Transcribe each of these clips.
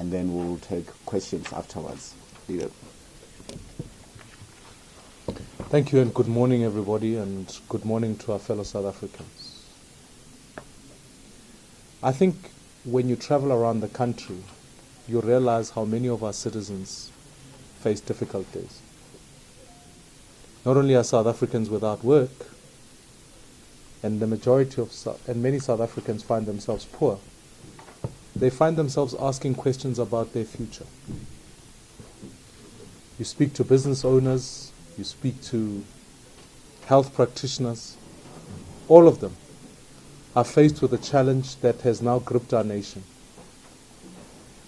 and then we'll take questions afterwards. Leader. Thank you, and good morning, everybody, and good morning to our fellow South Africans. I think when you travel around the country, you realize how many of our citizens face difficult days. Not only are South Africans without work, and the majority of many South Africans find themselves poor, they find themselves asking questions about their future. You speak to business owners, you speak to health practitioners, all of them are faced with a challenge that has now gripped our nation.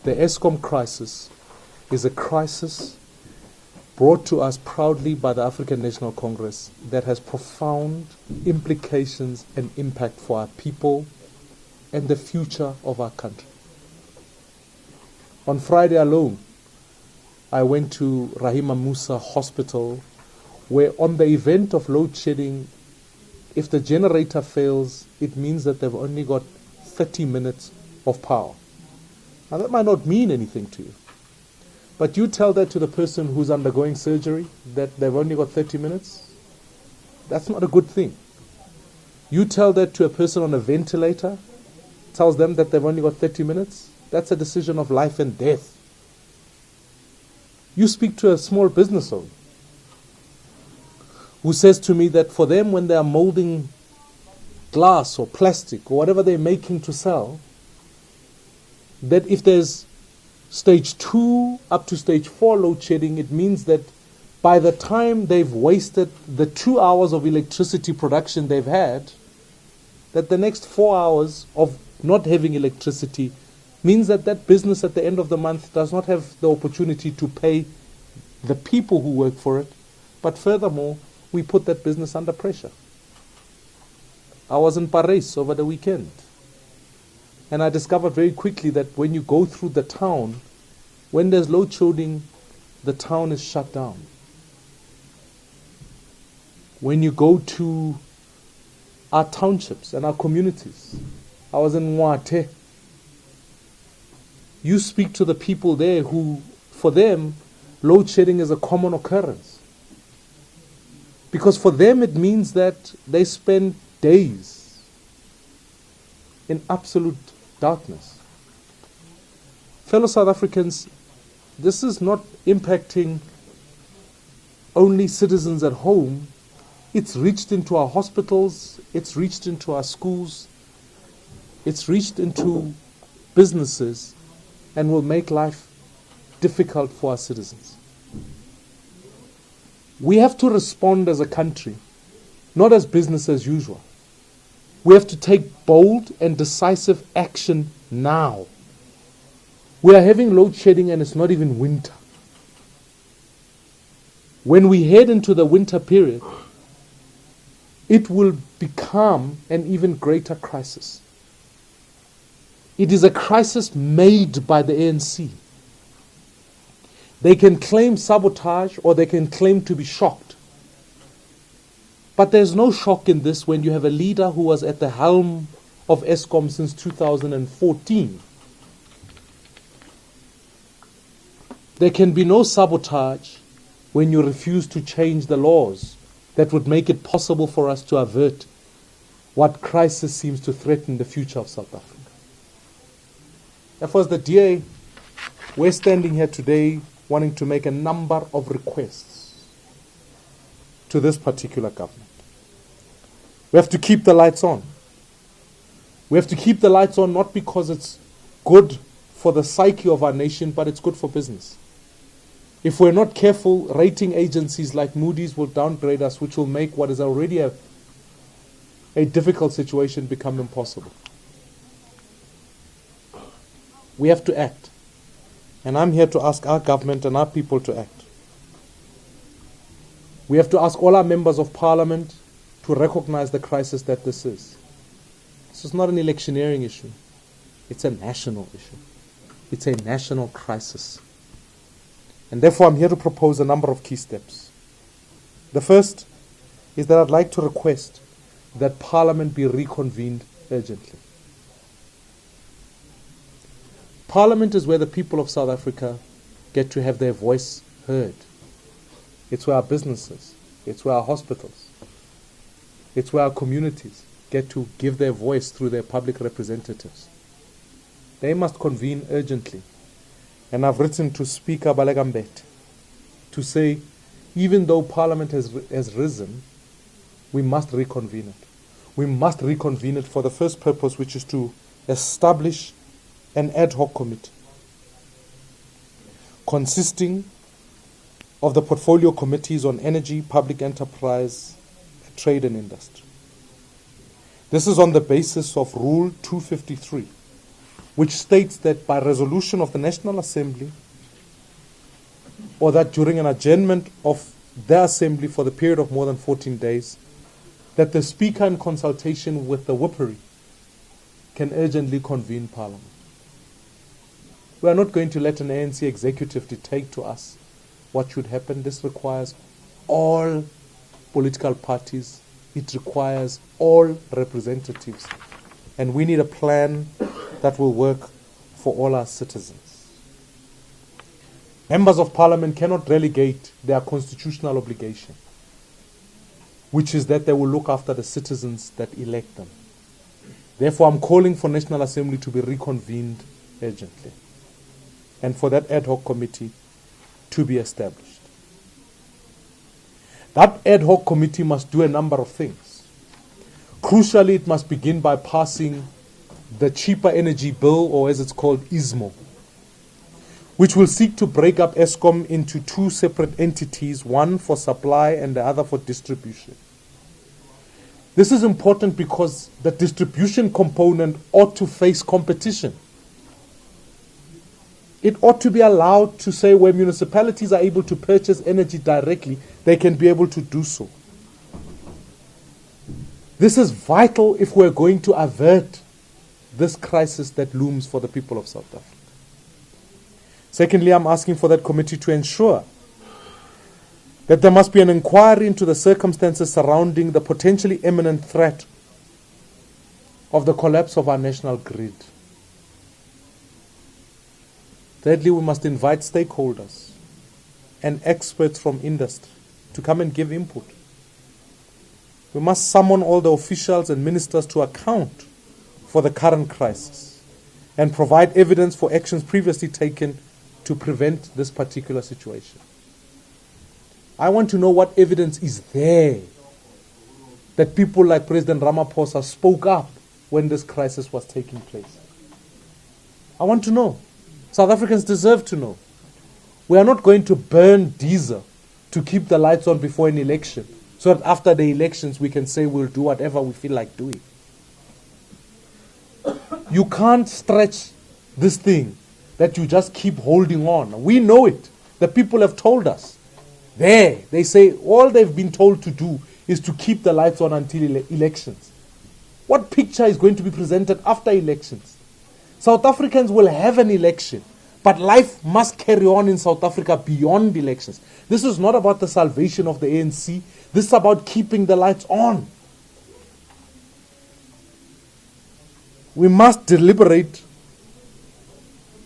The Eskom crisis is a crisis brought to us proudly by the African National Congress that has profound implications and impact for our people and the future of our country. On Friday alone, I went to Rahima Musa Hospital, where on the event of load shedding, if the generator fails, it means that they've only got 30 minutes of power. Now that might not mean anything to you, but you tell that to the person who's undergoing surgery, that they've only got 30 minutes, that's not a good thing. You tell that to a person on a ventilator, tells them that they've only got 30 minutes, that's a decision of life and death. You speak to a small business owner who says to me that for them, when they are molding glass or plastic or whatever they're making to sell, that if there's stage 2 up to stage 4 load shedding, it means that by the time they've wasted the 2 hours of electricity production they've had, that the next 4 hours of not having electricity means that that business at the end of the month does not have the opportunity to pay the people who work for it, but furthermore, we put that business under pressure. I was in Paris over the weekend, and I discovered very quickly that when you go through the town, when there's load shedding, the town is shut down. When you go to our townships and our communities, I was in Mwate. You speak to the people there who, for them, load shedding is a common occurrence. Because for them it means that they spend days in absolute darkness. Fellow South Africans, this is not impacting only citizens at home. It's reached into our hospitals, it's reached into our schools, it's reached into businesses, and will make life difficult for our citizens. We have to respond as a country, not as business as usual. We have to take bold and decisive action now. We are having load shedding and it's not even winter. When we head into the winter period, it will become an even greater crisis. It is a crisis made by the ANC. They can claim sabotage or they can claim to be shocked. But there's no shock in this when you have a leader who was at the helm of Eskom since 2014. There can be no sabotage when you refuse to change the laws that would make it possible for us to avert what crisis seems to threaten the future of South Africa. Therefore, as the DA, we're standing here today wanting to make a number of requests to this particular government. We have to keep the lights on. We have to keep the lights on not because it's good for the psyche of our nation, but it's good for business. If we're not careful, rating agencies like Moody's will downgrade us, which will make what is already a difficult situation become impossible. We have to act. And I'm here to ask our government and our people to act. We have to ask all our members of parliament to recognize the crisis that this is. This is not an electioneering issue. It's a national issue. It's a national crisis. And therefore I'm here to propose a number of key steps. The first is that I'd like to request that Parliament be reconvened urgently. Parliament is where the people of South Africa get to have their voice heard. It's where our businesses, it's where our hospitals, it's where our communities get to give their voice through their public representatives. They must convene urgently. And I've written to Speaker Balegambet to say, even though Parliament has risen, we must reconvene it. We must reconvene it for the first purpose, which is to establish an ad hoc committee consisting of the portfolio committees on energy, public enterprise, trade and industry. This is on the basis of Rule 253, which states that by resolution of the National Assembly, or that during an adjournment of the Assembly for the period of more than 14 days, that the Speaker in consultation with the Whippery can urgently convene Parliament. We are not going to let an ANC executive dictate to us what should happen. This requires all political parties. It requires all representatives. And we need a plan that will work for all our citizens. Members of Parliament cannot relegate their constitutional obligation, which is that they will look after the citizens that elect them. Therefore, I'm calling for National Assembly to be reconvened urgently, and for that ad hoc committee to be established. That ad hoc committee must do a number of things. Crucially, it must begin by passing the Cheaper Energy Bill, or as it's called, ISMO, which will seek to break up Eskom into two separate entities, one for supply and the other for distribution. This is important because the distribution component ought to face competition. It ought to be allowed to say where municipalities are able to purchase energy directly, they can be able to do so. This is vital if we're going to avert this crisis that looms for the people of South Africa. Secondly, I'm asking for that committee to ensure that there must be an inquiry into the circumstances surrounding the potentially imminent threat of the collapse of our national grid. Thirdly, we must invite stakeholders and experts from industry to come and give input. We must summon all the officials and ministers to account for the current crisis and provide evidence for actions previously taken to prevent this particular situation. I want to know what evidence is there that people like President Ramaphosa spoke up when this crisis was taking place. I want to know. South Africans deserve to know. We are not going to burn diesel to keep the lights on before an election, so that after the elections we can say we'll do whatever we feel like doing. You can't stretch this thing that you just keep holding on. We know it. The people have told us. They say all they've been told to do is to keep the lights on until elections. What picture is going to be presented after elections? South Africans will have an election, but life must carry on in South Africa beyond elections. This is not about the salvation of the ANC. This is about keeping the lights on. We must deliberate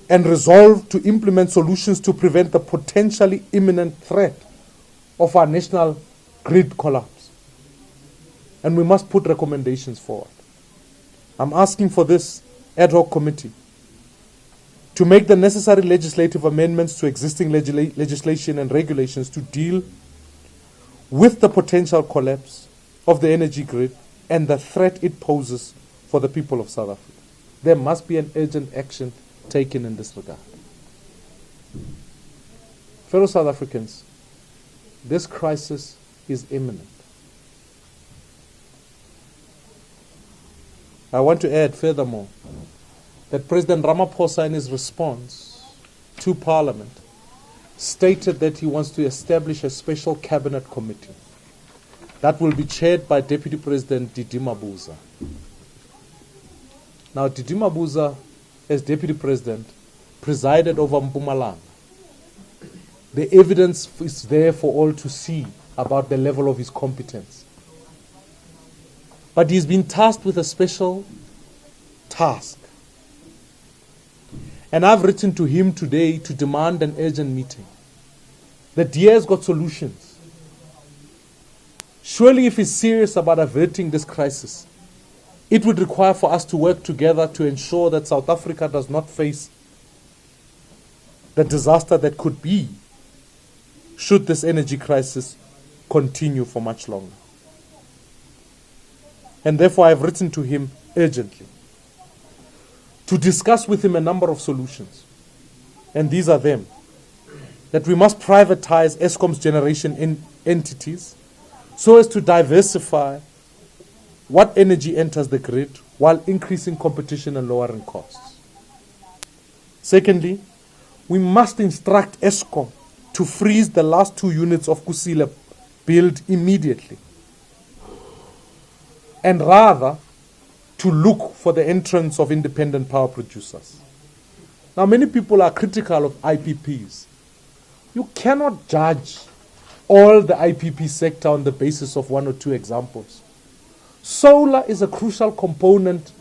and resolve to implement solutions to prevent the potentially imminent threat of our national grid collapse. And we must put recommendations forward. I'm asking for this ad hoc committee to make the necessary legislative amendments to existing legislation and regulations to deal with the potential collapse of the energy grid and the threat it poses for the people of South Africa. There must be an urgent action taken in this regard. Fellow South Africans, this crisis is imminent. I want to add furthermore that President Ramaphosa, in his response to Parliament, stated that he wants to establish a special cabinet committee that will be chaired by Deputy President Didi Mabuza. Now, Didi Mabuza, as Deputy President, presided over Mpumalanga. The evidence is there for all to see about the level of his competence. But he's been tasked with a special task. And I've written to him today to demand an urgent meeting. The DA has got solutions. Surely if he's serious about averting this crisis, it would require for us to work together to ensure that South Africa does not face the disaster that could be should this energy crisis continue for much longer. And therefore I have written to him urgently to discuss with him a number of solutions. And these are them. That we must privatize Eskom's generation entities so as to diversify what energy enters the grid while increasing competition and lowering costs. Secondly, we must instruct Eskom to freeze the last 2 units of Kusile build immediately, and rather to look for the entrance of independent power producers. Now, many people are critical of IPPs. You cannot judge all the IPP sector on the basis of 1 or 2 examples. Solar is a crucial component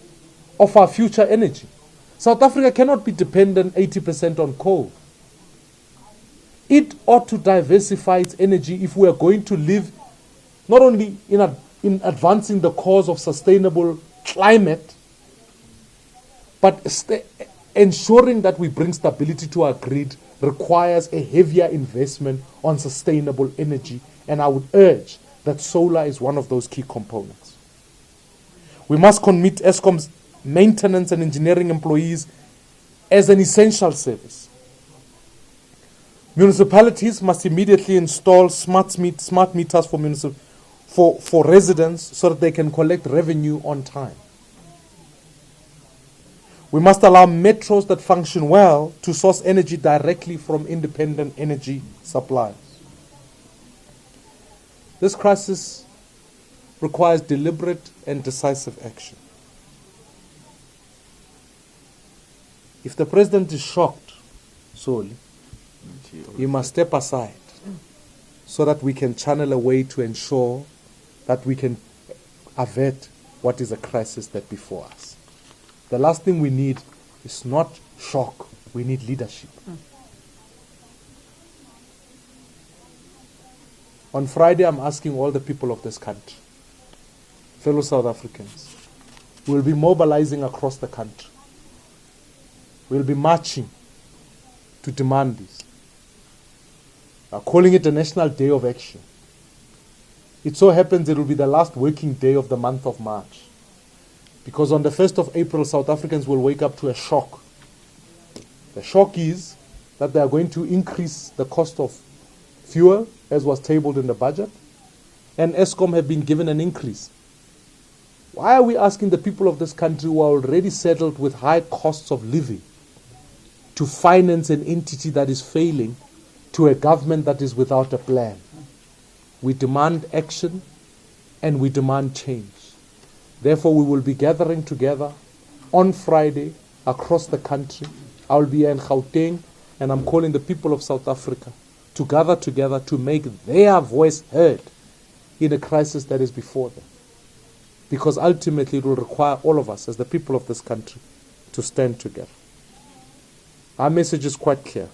of our future energy. South Africa cannot be dependent 80% on coal. It ought to diversify its energy if we are going to live not only in advancing the cause of sustainable climate, but ensuring that we bring stability to our grid requires a heavier investment on sustainable energy, and I would urge that solar is one of those key components. We must commit Eskom's maintenance and engineering employees as an essential service. Municipalities must immediately install smart meters for residents so that they can collect revenue on time. We must allow metros that function well to source energy directly from independent energy suppliers. This crisis requires deliberate and decisive action. If the president is shocked solely, he must step aside so that we can channel a way to ensure that we can avert what is a crisis that before us. The last thing we need is not shock, we need leadership. On Friday, I'm asking all the people of this country, fellow South Africans, we'll be mobilizing across the country. We'll be marching to demand this. We're calling it a National Day of Action. It so happens it will be the last working day of the month of March. Because on the 1st of April, South Africans will wake up to a shock. The shock is that they are going to increase the cost of fuel, as was tabled in the budget, and Eskom have been given an increase. Why are we asking the people of this country who are already settled with high costs of living to finance an entity that is failing to a government that is without a plan? We demand action and we demand change. Therefore, we will be gathering together on Friday across the country. I will be in Gauteng, and I'm calling the people of South Africa to gather together to make their voice heard in a crisis that is before them. Because ultimately it will require all of us as the people of this country to stand together. Our message is quite clear.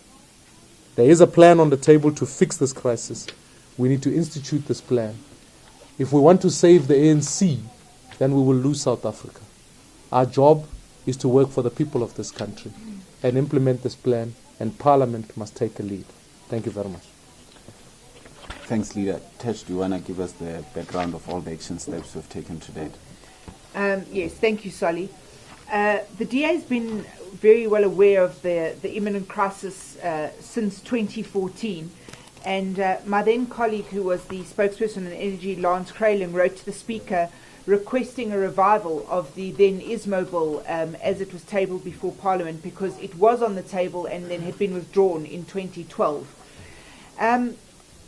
There is a plan on the table to fix this crisis. We need to institute this plan. If we want to save the ANC, then we will lose South Africa. Our job is to work for the people of this country and implement this plan, and Parliament must take a lead. Thank you very much. Thanks, Leader. Tesh, do you want to give us the background of all the action steps we've taken to date? Yes, thank you, Solly. The DA has been very well aware of the imminent crisis since 2014. And my then colleague, who was the spokesperson on energy, Lance Kraling, wrote to the Speaker requesting a revival of the then ISMO bill as it was tabled before Parliament, because it was on the table and then had been withdrawn in 2012.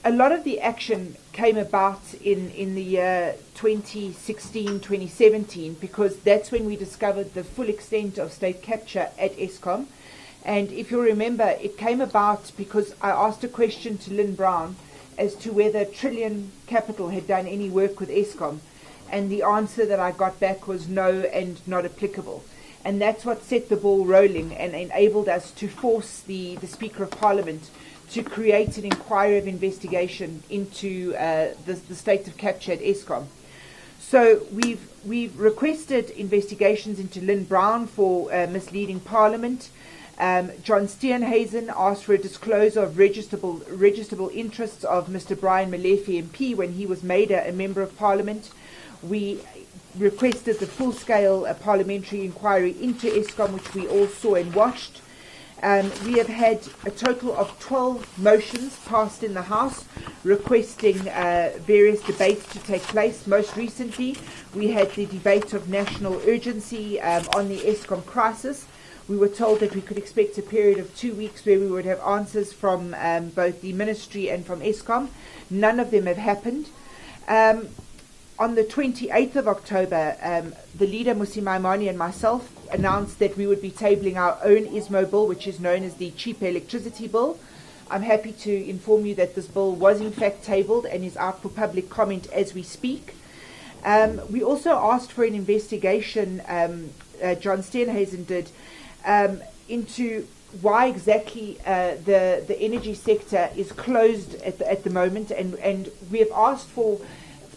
A lot of the action came about in the year 2016, 2017, because that's when we discovered the full extent of state capture at Eskom. And if you remember, it came about because I asked a question to Lynn Brown as to whether Trillion Capital had done any work with Eskom. And the answer that I got back was no and not applicable. And that's what set the ball rolling and enabled us to force the Speaker of Parliament to create an inquiry of investigation into the state of capture at Eskom. So we've requested investigations into Lynn Brown for misleading Parliament. John Steenhuisen asked for a disclosure of registrable interests of Mr. Brian Molefe MP when he was made a member of Parliament. We requested the full-scale parliamentary inquiry into Eskom, which we all saw and watched. We have had a total of 12 motions passed in the House requesting various debates to take place. Most recently, we had the debate of national urgency on the Eskom crisis. We were told that we could expect a period of 2 weeks where we would have answers from both the Ministry and from Eskom. None of them have happened. On the 28th of October, the leader, Mmusi Maimane, and myself announced that we would be tabling our own ISMO bill, which is known as the Cheap Electricity Bill. I'm happy to inform you that this bill was in fact tabled and is out for public comment as we speak. We also asked for an investigation, John Steenhuisen did, into why exactly the energy sector is closed at the moment, and we have asked for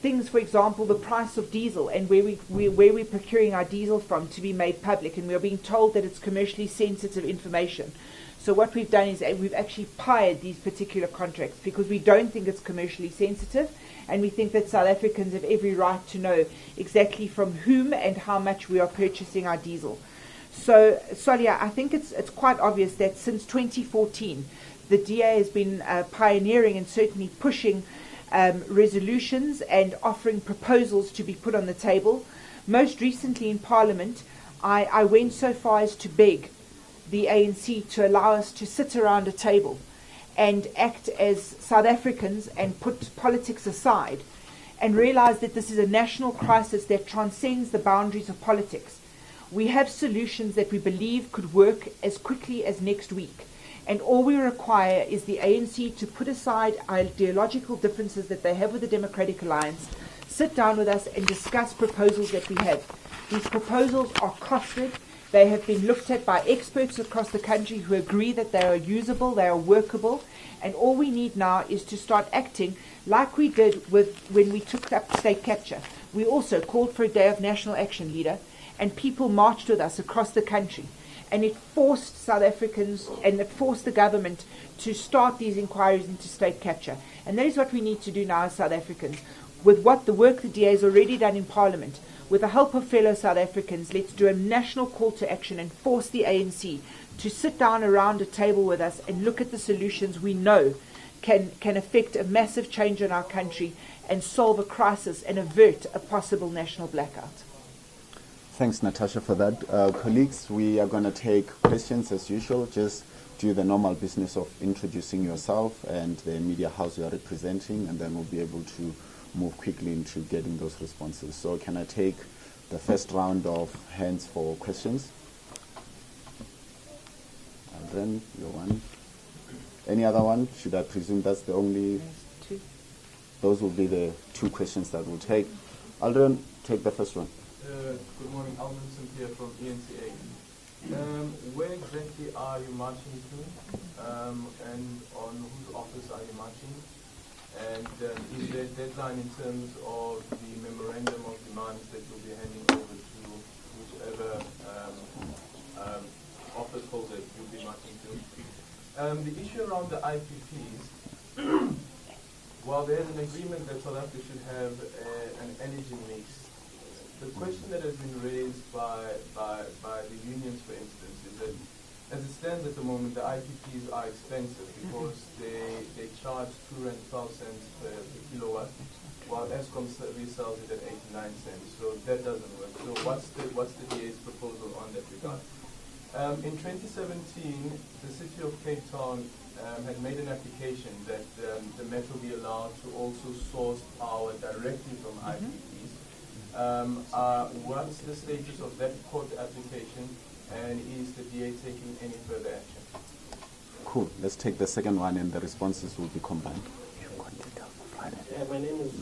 things, for example, the price of diesel and where we're procuring our diesel from to be made public, and we are being told that it's commercially sensitive information. So what we've done is we've actually pired these particular contracts because we don't think it's commercially sensitive, and we think that South Africans have every right to know exactly from whom and how much we are purchasing our diesel. So, Solia, I think it's quite obvious that since 2014, the DA has been pioneering and certainly pushing resolutions and offering proposals to be put on the table. Most recently in Parliament, I went so far as to beg the ANC to allow us to sit around a table and act as South Africans and put politics aside and realize that this is a national crisis that transcends the boundaries of politics. We have solutions that we believe could work as quickly as next week. And all we require is the ANC to put aside ideological differences that they have with the Democratic Alliance, sit down with us and discuss proposals that we have. These proposals are costed. They have been looked at by experts across the country who agree that they are usable, they are workable, and all we need now is to start acting like we did when we took up state capture. We also called for a day of national action, leader, and people marched with us across the country. And it forced South Africans and it forced the government to start these inquiries into state capture. And that is what we need to do now as South Africans. With the work the DA has already done in Parliament, with the help of fellow South Africans, let's do a national call to action and force the ANC to sit down around a table with us and look at the solutions we know can affect a massive change in our country and solve a crisis and avert a possible national blackout. Thanks, Natasha, for that. Colleagues, we are going to take questions as usual. Just do the normal business of introducing yourself and the media house you are representing, and then we'll be able to move quickly into getting those responses. So can I take the first round of hands for questions? Aldrin, you're one. Any other one? Should I presume that's the only? Two. Those will be the two questions that we'll take. Aldrin, take the first one. Good morning, Alvin here from ENCA. Where exactly are you marching to, and on whose office are you marching? And is there a deadline in terms of the memorandum of demands that you'll be handing over to whichever office holder you'll be marching to? The issue around the IPPs, while there's an agreement that South Africa should have an energy mix, the question that has been raised by the unions, for instance, is that as it stands at the moment, the IPPs are expensive because they charge R2.12 per kilowatt, while Eskom resells it at 89 cents. So that doesn't work. So what's the DA's proposal on that regard? In 2017, the city of Cape Town had made an application that the Metro be allowed to also source power directly from IPPs. What's the status of that court application, and is the DA taking any further action? Cool. Let's take the second one, and the responses will be combined. My name is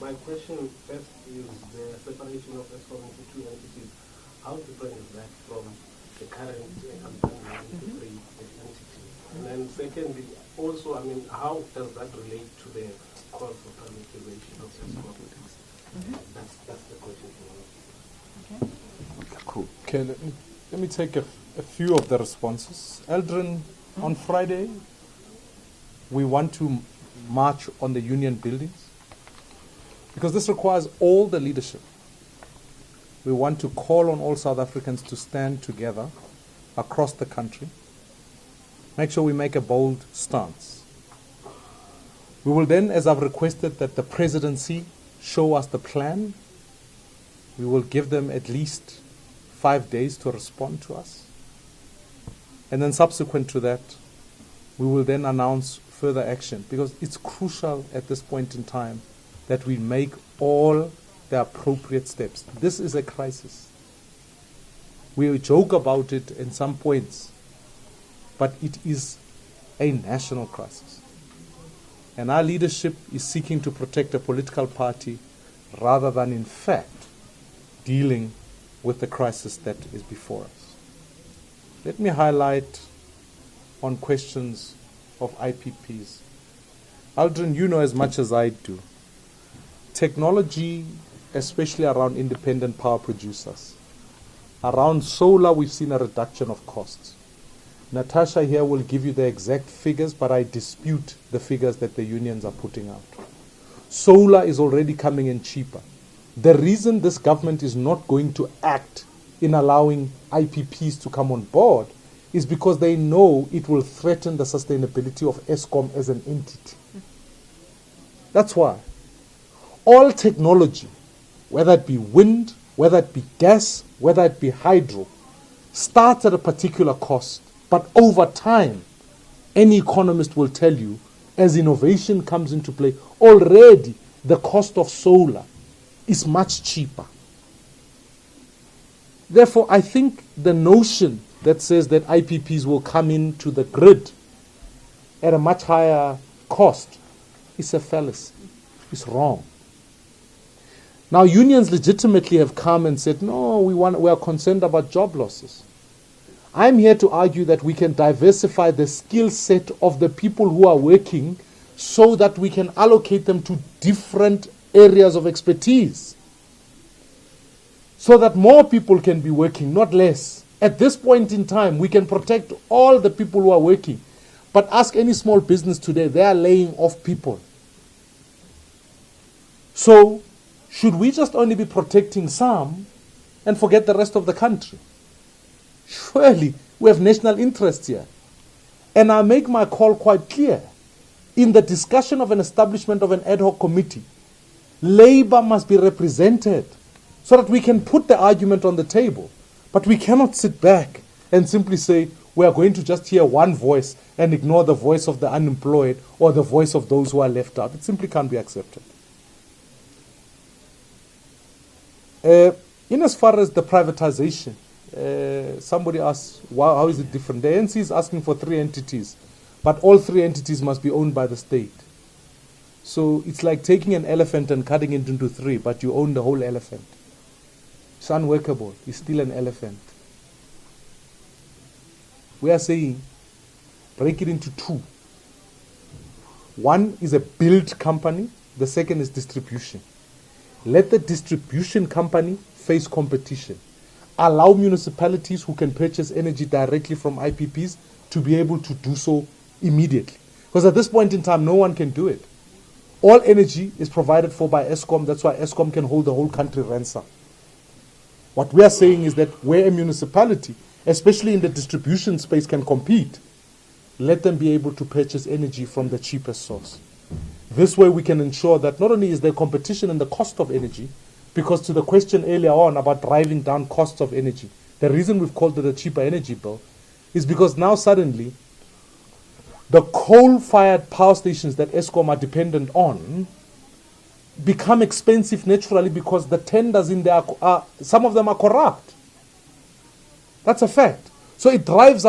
My question first is the separation of ESCOM into two entities. How different is that from the current into three entities? And then secondly, also, I mean, how does that relate to the cost of privatization of ESCOM? That's the question for me. Cool. Okay, let me take a few of the responses. Eldrin, on Friday, we want to march on the union buildings because this requires all the leadership. We want to call on all South Africans to stand together across the country. Make sure we make a bold stance. We will then, as I've requested, that the presidency show us the plan. We will give them at least 5 days to respond to us. And then subsequent to that, we will then announce further action because it's crucial at this point in time that we make all the appropriate steps. This is a crisis. We joke about it in some points, but it is a national crisis. And our leadership is seeking to protect a political party rather than, in fact, dealing with the crisis that is before us. Let me highlight on questions of IPPs. Aldrin, you know as much as I do. Technology, especially around independent power producers. Around solar, we've seen a reduction of costs. Natasha here will give you the exact figures, but I dispute the figures that the unions are putting out. Solar is already coming in cheaper. The reason this government is not going to act in allowing IPPs to come on board is because they know it will threaten the sustainability of ESCOM as an entity. That's why. All technology, whether it be wind, whether it be gas, whether it be hydro, starts at a particular cost. But over time, any economist will tell you, as innovation comes into play, already the cost of solar is much cheaper. Therefore, I think the notion that says that IPPs will come into the grid at a much higher cost is a fallacy. It's wrong. Now, unions legitimately have come and said, no, we are concerned about job losses. I'm here to argue that we can diversify the skill set of the people who are working so that we can allocate them to different areas of expertise. So that more people can be working, not less. At this point in time, we can protect all the people who are working. But ask any small business today, they are laying off people. So, should we just only be protecting some and forget the rest of the country? Surely, we have national interests here. And I make my call quite clear. In the discussion of an establishment of an ad hoc committee, Labour must be represented so that we can put the argument on the table. But we cannot sit back and simply say, we are going to just hear one voice and ignore the voice of the unemployed or the voice of those who are left out. It simply can't be accepted. In as far as the privatization, somebody asks, how is it different? The ANC is asking for 3 entities, but all 3 entities must be owned by the state. So it's like taking an elephant and cutting it into 3, but you own the whole elephant. It's unworkable. It's still an elephant. We are saying, break it into 2. One is a build company. The second is distribution. Let the distribution company face competition. Allow municipalities who can purchase energy directly from IPPs to be able to do so immediately. Because at this point in time, no one can do it. All energy is provided for by ESCOM. That's why ESCOM can hold the whole country ransom. What we are saying is that where a municipality, especially in the distribution space, can compete, let them be able to purchase energy from the cheapest source. This way we can ensure that not only is there competition in the cost of energy, because to the question earlier on about driving down costs of energy, the reason we've called it a cheaper energy bill is because now suddenly the coal-fired power stations that ESCOM are dependent on become expensive naturally because the tenders in there, some of them are corrupt. That's a fact. So it ramps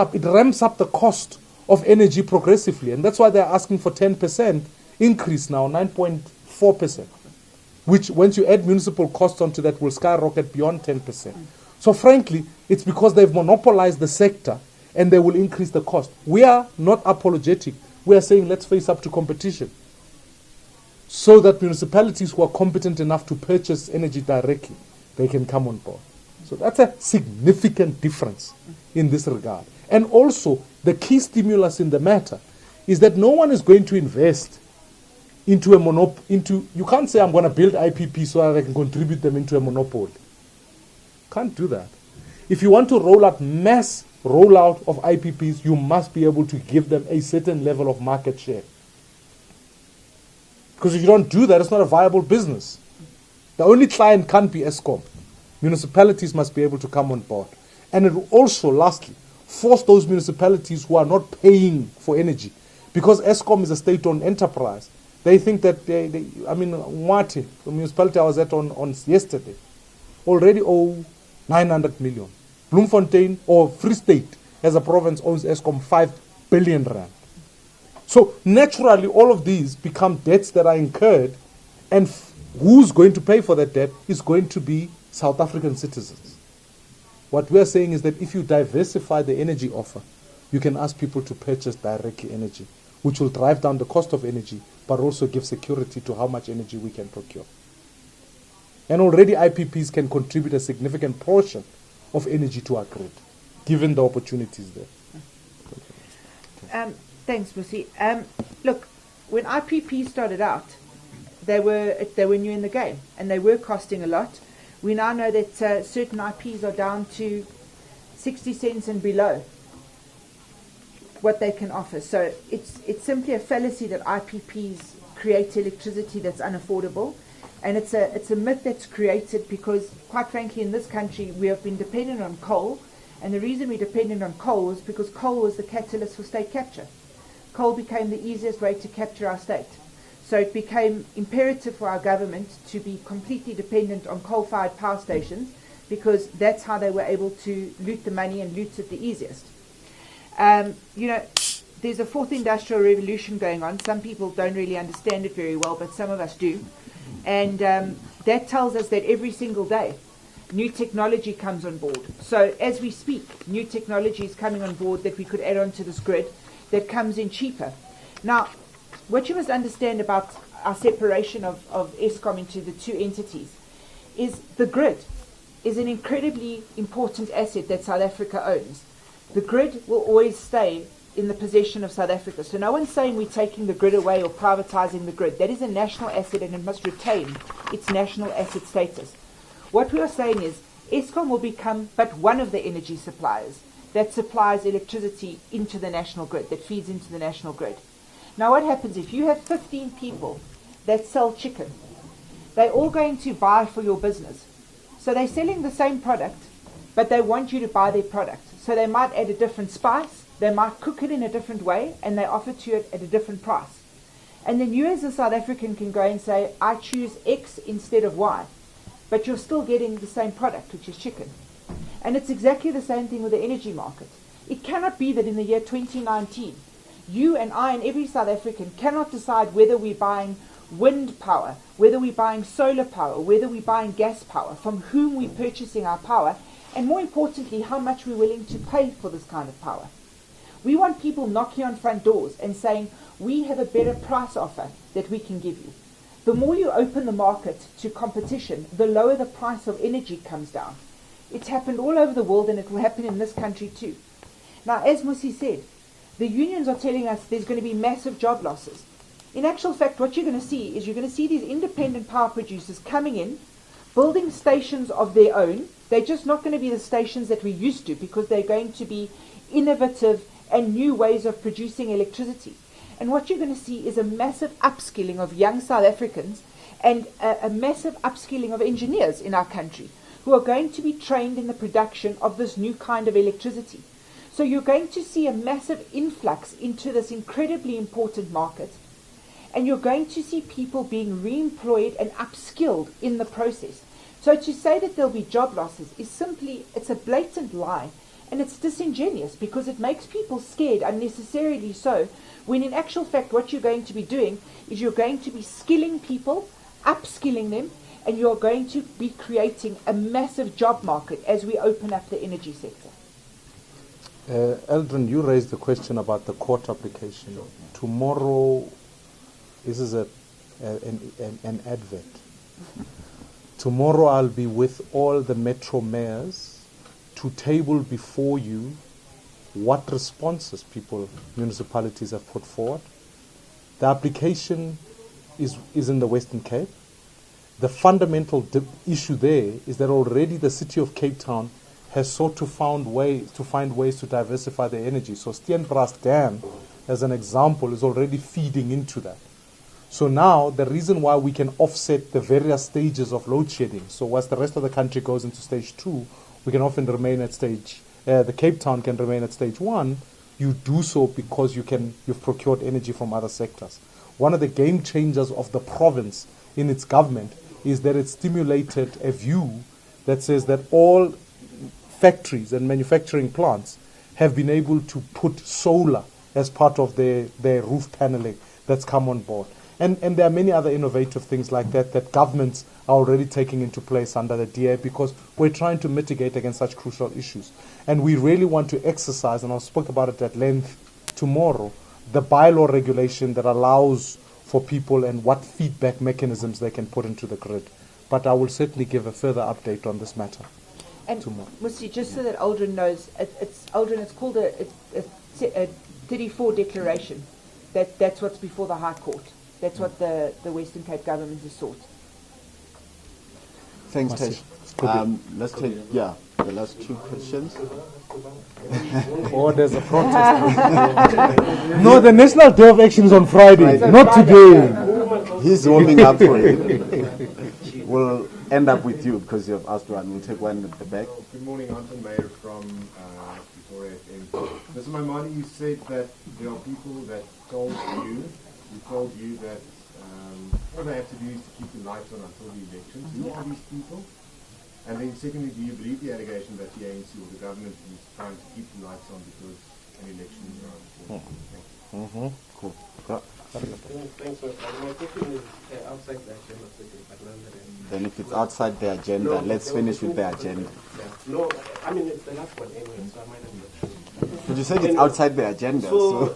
up the cost of energy progressively. And that's why they're asking for 10% increase now, 9.4%. which once you add municipal costs onto that will skyrocket beyond 10%. So frankly, it's because they've monopolized the sector and they will increase the cost. We are not apologetic. We are saying let's face up to competition so that municipalities who are competent enough to purchase energy directly, they can come on board. So that's a significant difference in this regard. And also, the key stimulus in the matter is that no one is going to invest into a you can't say I'm going to build IPP so that I can contribute them into a monopoly. Can't do that. If you want to roll out mass rollout of IPPs, you must be able to give them a certain level of market share. Because if you don't do that, it's not a viable business. The only client can't be Eskom. Municipalities must be able to come on board. And it will also, lastly, force those municipalities who are not paying for energy. Because Eskom is a state-owned enterprise, they think that Mwati, the municipality I was at on yesterday, already owe 900 million. Bloemfontein or Free State as a province owns Eskom 5 billion rand. So naturally all of these become debts that are incurred, and who's going to pay for that debt is going to be South African citizens. What we're saying is that if you diversify the energy offer, you can ask people to purchase directly energy, which will drive down the cost of energy, but also give security to how much energy we can procure. And already IPPs can contribute a significant portion of energy to our grid, given the opportunities there. Thanks, Mmusi. Look, when IPP started out, they were new in the game, and they were costing a lot. We now know that certain IPs are down to 60 cents and below what they can offer. So it's simply a fallacy that IPPs create electricity that's unaffordable. And it's a myth that's created because, quite frankly, in this country, we have been dependent on coal. And the reason we're dependent on coal was because coal was the catalyst for state capture. Coal became the easiest way to capture our state. So it became imperative for our government to be completely dependent on coal-fired power stations because that's how they were able to loot the money and loot it the easiest. There's a fourth industrial revolution going on. Some people don't really understand it very well, but some of us do. And that tells us that every single day, new technology comes on board. So as we speak, new technology is coming on board that we could add onto this grid that comes in cheaper. Now, what you must understand about our separation of Eskom into the two entities is the grid is an incredibly important asset that South Africa owns. The grid will always stay in the possession of South Africa. So no one's saying we're taking the grid away or privatizing the grid. That is a national asset and it must retain its national asset status. What we are saying is Eskom will become but one of the energy suppliers that supplies electricity into the national grid, that feeds into the national grid. Now what happens if you have 15 people that sell chicken? They're all going to buy for your business. So they're selling the same product, but they want you to buy their product. So they might add a different spice, they might cook it in a different way, and they offer to you at a different price. And then you as a South African can go and say, I choose X instead of Y. But you're still getting the same product, which is chicken. And it's exactly the same thing with the energy market. It cannot be that in the year 2019, you and I and every South African cannot decide whether we're buying wind power, whether we're buying solar power, whether we're buying gas power, from whom we're purchasing our power, and more importantly, how much we're willing to pay for this kind of power. We want people knocking on front doors and saying, we have a better price offer that we can give you. The more you open the market to competition, the lower the price of energy comes down. It's happened all over the world and it will happen in this country too. Now, as Mmusi said, the unions are telling us there's going to be massive job losses. In actual fact, what you're going to see is you're going to see these independent power producers coming in, building stations of their own. They're just not going to be the stations that we're used to because they're going to be innovative and new ways of producing electricity. And what you're going to see is a massive upskilling of young South Africans and a massive upskilling of engineers in our country who are going to be trained in the production of this new kind of electricity. So you're going to see a massive influx into this incredibly important market. And you're going to see people being re-employed and upskilled in the process. So to say that there'll be job losses is simply, it's a blatant lie. And it's disingenuous because it makes people scared unnecessarily so, when in actual fact what you're going to be doing is you're going to be skilling people, upskilling them, and you're going to be creating a massive job market as we open up the energy sector. Eldrin, you raised the question about the court application. Tomorrow, this is an advert. Tomorrow I'll be with all the metro mayors to table before you what responses municipalities have put forward. The application is in the Western Cape. The fundamental issue there is that already the city of Cape Town has sought to find ways to diversify their energy. So Steenbras Dam, as an example, is already feeding into that. So now the reason why we can offset the various stages of load shedding, so whilst the rest of the country goes into stage 2, we can often remain at the Cape Town can remain at stage 1, you do so because you've procured energy from other sectors. One of the game changers of the province in its government is that it stimulated a view that says that all factories and manufacturing plants have been able to put solar as part of their roof paneling that's come on board. And there are many other innovative things like that governments are already taking into place under the DA, because we're trying to mitigate against such crucial issues. And we really want to exercise, and I'll speak about it at length tomorrow, the bylaw regulation that allows for people and what feedback mechanisms they can put into the grid. But I will certainly give a further update on this matter. And Mmusi, just so that Aldrin knows, it's called a 34 declaration. That's what's before the High Court. That's what the Western Cape government has sought. Thanks, Tesh. Let's take the last two questions. Oh, there's a protest. No, the National Day of Action is on Friday, not today. He's warming up for it. We'll end up with you because you have asked one. We'll take one at the back. Good morning, Anton Mayer from Victoria FM. Mr. Maimane, you said that there are people that told you that all they have to do is to keep the lights on until the elections. Who are these people? And then secondly, do you believe the allegation that the ANC or the government is trying to keep the lights on because an election is around? Cool. Thanks, my question is outside the agenda of the parliamentary. Then if it's outside the agenda, let's finish with the agenda. No, I mean, it's the last one anyway, so I might have. But you said it's outside the agenda. So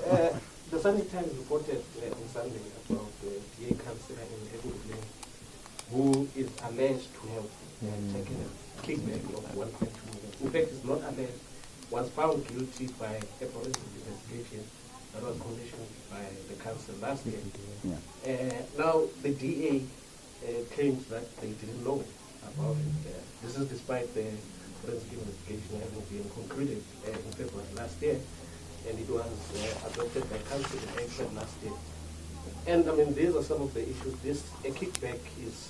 the Sunday Times reported on Sunday about the DA councillor in Edinburgh who is alleged to have taken a kickback of 1.2 million. In fact, it's not alleged. Was found guilty by a forensic investigation that was commissioned by the council last year. Now, the DA claims that they didn't know about it. This is despite the forensic investigation having been concluded in February last year, and it was adopted by council in April last year. And I mean, these are some of the issues. A kickback is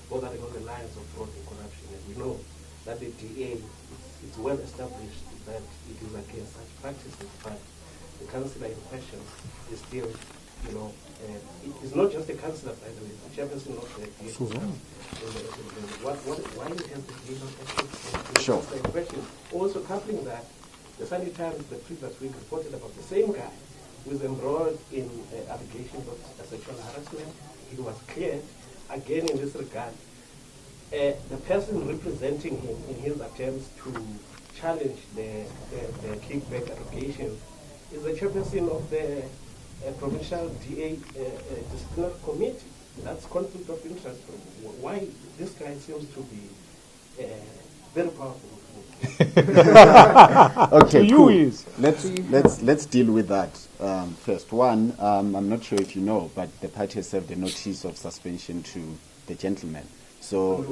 bordering on the lines of fraud and corruption, and we know that the DA is well established that it is against such practices, but the councillor in question is still, it is not just the councillor, by the way, the chairperson of the DA. Why has the DA not acted? Sure. In question. Also coupling that, the Sunday Times the previous week reported about the same guy who was embroiled in allegations of sexual harassment. He was cleared. Again, in this regard, the person representing him in his attempts to challenge the kickback allegations is the chairperson of the provincial DA disciplinary committee. That's conflict of interest. Why this guy seems to be very powerful. Okay, cool. Let's deal with that first. One, I'm not sure if you know, but the party has served a notice of suspension to the gentleman. So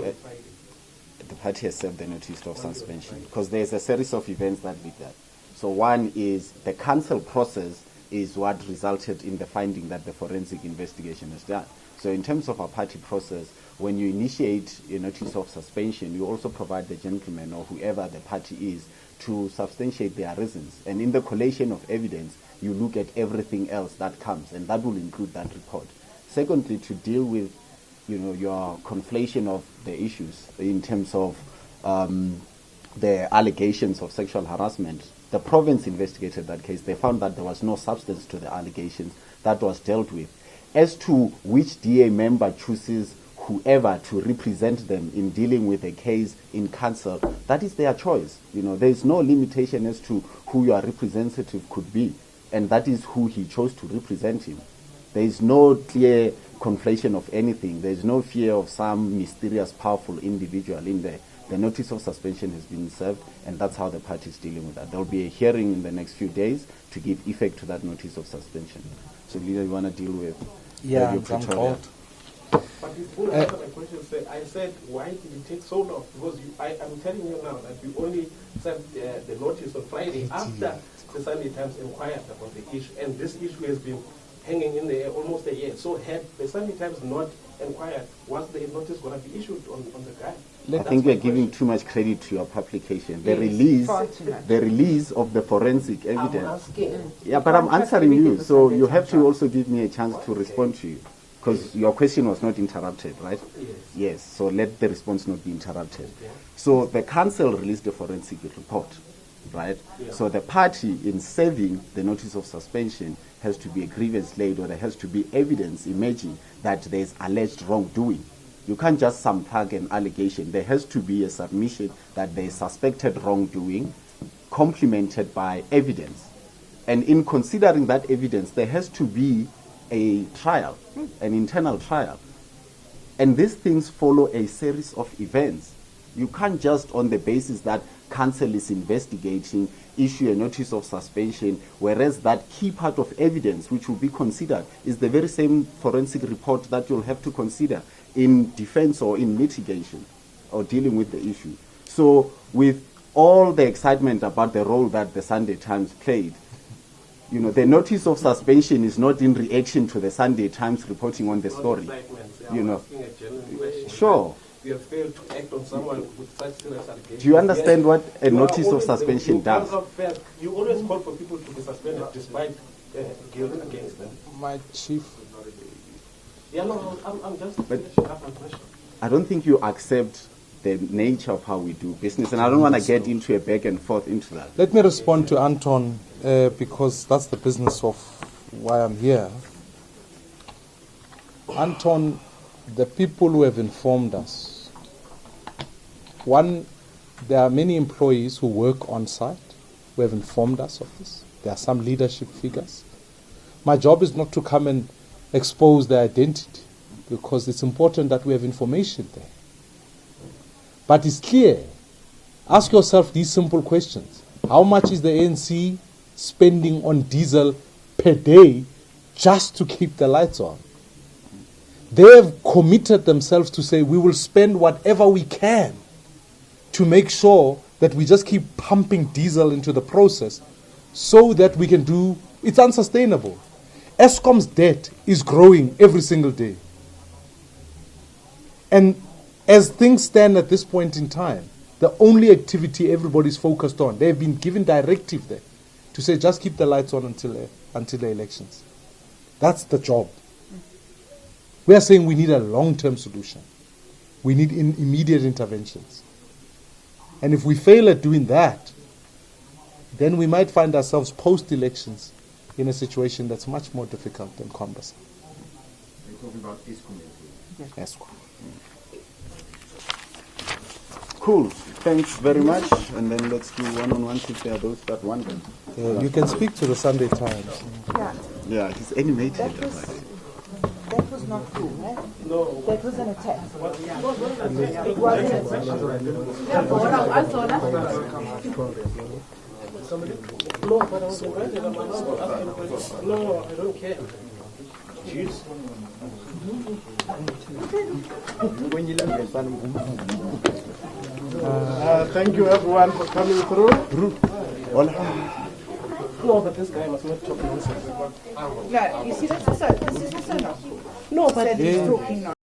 the party has served a notice of suspension because there's a series of events that lead that. So one is the council process is what resulted in the finding that the forensic investigation is done. So in terms of our party process, when you initiate a notice of suspension, you also provide the gentleman or whoever the party is to substantiate their reasons. And in the collation of evidence, you look at everything else that comes, and that will include that report. Secondly, to deal with your conflation of the issues in terms of the allegations of sexual harassment, the province investigated that case. They found that there was no substance to the allegations that was dealt with. As to which DA member chooses whoever to represent them in dealing with a case in council, that is their choice. There is no limitation as to who your representative could be, and that is who he chose to represent him. There is no clear conflation of anything. There is no fear of some mysterious, powerful individual in there. The notice of suspension has been served, and that's how the party is dealing with that. There will be a hearing in the next few days to give effect to that notice of suspension. So, Leader, you want to deal with your Pretoria? But before I answer my question, I said, why did it take so long? Because I'm telling you now that you only sent the notice on Friday after the Sunday Times inquired about the issue, and this issue has been hanging in the air almost a year. So had the Sunday Times not inquired, was the notice going to be issued on the guy? I think we're giving too much credit to your publication. The release of the forensic evidence. But I'm answering you, so you have to also give me a chance to respond to you. Because your question was not interrupted, right? Yes, so let the response not be interrupted. So the council released the forensic report, right? So the party, in serving the notice of suspension, has to be a grievance laid, or there has to be evidence emerging that there is alleged wrongdoing. You can't just thumb-thug an allegation. There has to be a submission that there is suspected wrongdoing, complemented by evidence. And in considering that evidence, there has to be a trial, an internal trial. And these things follow a series of events. You can't just, on the basis that council is investigating, issue a notice of suspension, whereas that key part of evidence which will be considered is the very same forensic report that you'll have to consider in defense or in mitigation or dealing with the issue. So with all the excitement about the role that the Sunday Times played, the notice of suspension is not in reaction to the Sunday Times reporting on the story. Sure. We have failed to act on someone with such serious allegations. Do you understand what a notice of suspension does? You always call for people to be suspended despite guilt against them. My chief. I'm just finishing up my question. I don't think you accept the nature of how we do business, and I don't want to get into a back and forth into that. Let me respond to Anton, because that's the business of why I'm here. Anton, the people who have informed us, one, there are many employees who work on site who have informed us of this. There are some leadership figures. My job is not to come and expose their identity, because it's important that we have information there. But it's clear. Ask yourself these simple questions. How much is the ANC spending on diesel per day just to keep the lights on? They have committed themselves to say, we will spend whatever we can to make sure that we just keep pumping diesel into the process so that we can do, it's unsustainable. Eskom's debt is growing every single day. And as things stand at this point in time, the only activity everybody's focused on, they've been given directive there to say just keep the lights on until the elections. That's the job. We are saying we need a long-term solution. We need immediate interventions. And if we fail at doing that, then we might find ourselves post-elections in a situation that's much more difficult and cumbersome. You're talking about Eskom. Eskom. Cool. Thanks very much. And then let's do one-on-ones if there are those that want them. You can speak to the Sunday Times. Yeah, it's animated. That was not cool, eh? No. That was an attack. No, but I was invited. I'm not asking questions. No, I don't care. Jeez. Thank you everyone for coming through. No, but this guy must not talk nonsense. No, you see, this is also not cool. No, but He's talking nonsense.